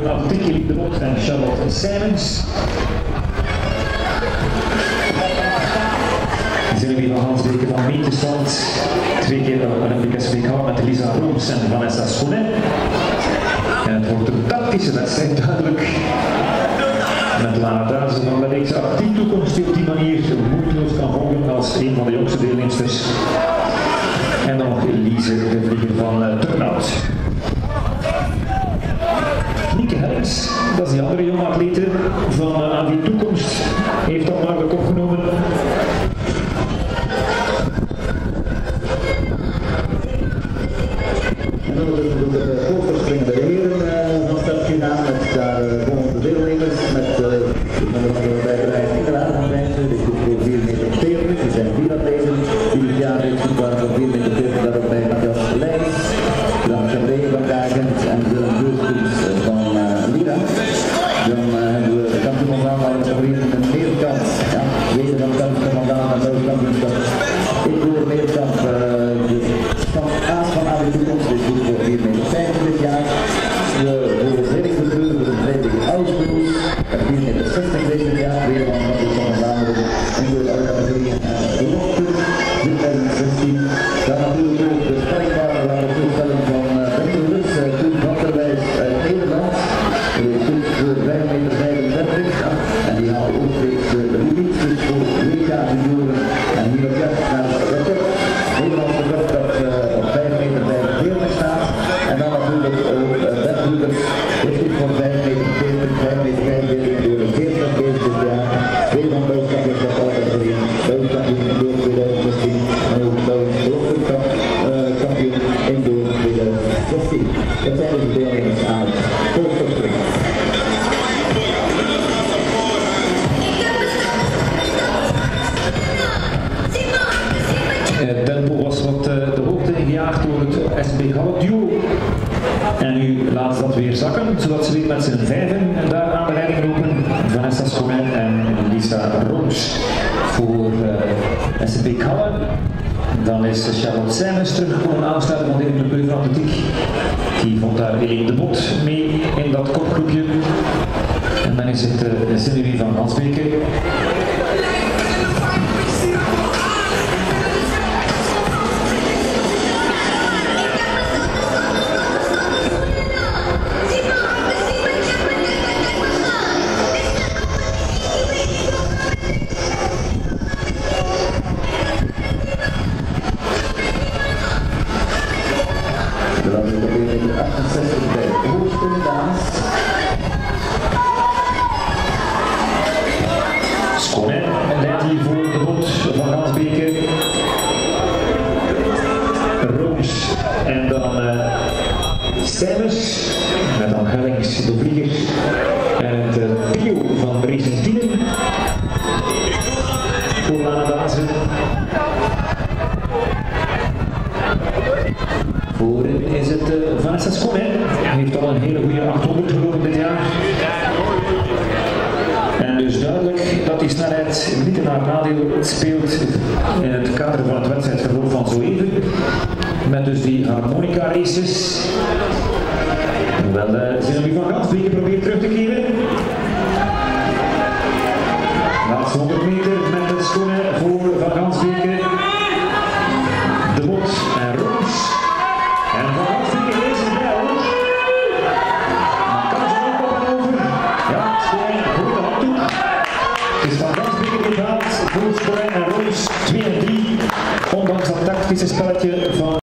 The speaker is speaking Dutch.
de atletiek Eline de Bot en Charlotte Simons. Sylvie van Hansbeke van Meetestand. 2 keer Olympic SVK met Lisa Rooms en Vanessa Schoenen. En het wordt een tactische wedstrijd duidelijk. Met Lana Dazen van de reeks actief toekomst die op die manier moeiteloos kan volgen als een van de jongste deelnemsters. En dan nog Elise, de vlieger van Turnhout. Nieke Helms, dat is die andere jonge atlete van aan die toekomst, heeft al maar de kop genomen. En dan wordt de voorverspringende heren van start gedaan met daar volgende deelnemers met bij de rij Nicolaa van Rijnsen, die goed voor 4,40 meter. Die zijn 4 atleten die dit jaar heeft goed waren voor 4,40 meter, daarop bij Matthias Leijs, dan Chabé van Kagent en Willem Broerskoens van Lira. Dan hebben we de kampioen van waar we weer in de meerkamp, ja, weten van kampioen van Daan en Belgisch kampioenschap. Ik doe de meerkamp van Aas van aan de toekomst, dit goed voor 4,50 meter dit jaar. We voor Henning de Breuer, we zijn blij tegen Oudskoens, 4,60 meter dit jaar, weer van Van Daan en door de categorie de Lochten, dit en 16. Dan natuurlijk ook de spellingbare waar de toestelling van Benke Rus, Koen van der Wijs uit Nederland. Goed voor 5,35 meter, en die haalt ook steeds de limiet, dus voor WK junioren en hier op jacht naar het record. Nederlandse record dat op 5,45 meter staat. En dan natuurlijk ook Bert Lucas, heeft dit voor 5,40 meter door de 40 bezig dit jaar. Weer van Belgisch kampioenschap categorie, Belgisch kampioen door 2016 en ook Belgisch kampioen in door 2016. Dat zijn dus de deelnemers aan het voorverspringen. Tempo was wat de hoogte ingejaagd door het SB Gallup duo. En nu laat ze dat weer zakken, zodat ze weer met z'n vijven daar aan de leiding lopen. Vanessa Schoenen en Lisa Rooms voor SB Gallup. Dan is Charlotte Simons teruggekomen aansluiten van de Beu van Atletiek. Die vond daar Eline de Bot mee in dat kopgroepje. En dan is het Sylvie van Hansbeke. Dan is het weer 68 bij de hoogste dames. Schoenen leidt hier voor de Bot van Hansbeke. Rooms en dan Simons. Met dan Hellings, de vlieger. En het trio van Racing Tienen. Voor Lana Dazen. Voorin is het Vanessa Schoenen. Hij heeft al een hele goede 800 gelopen dit jaar. En dus duidelijk dat die snelheid niet in haar nadeel speelt in het kader van het wedstrijdverloop van zo even. Met dus die harmonica races. Hoewel Sylvie van Hansbeke probeert terug te keren. Laatste 100 meter met de Schoenen voor Van Hansbeke. De Bot en Rooms. En Van Hansbeke is het bij hoor. Kan ze ook op en over? Ja, Schoenen, goede handdoek. Het is Van Hansbeke die gaat voor Schoenen en Rooms 2 en 3. Ondanks dat tactische spelletje van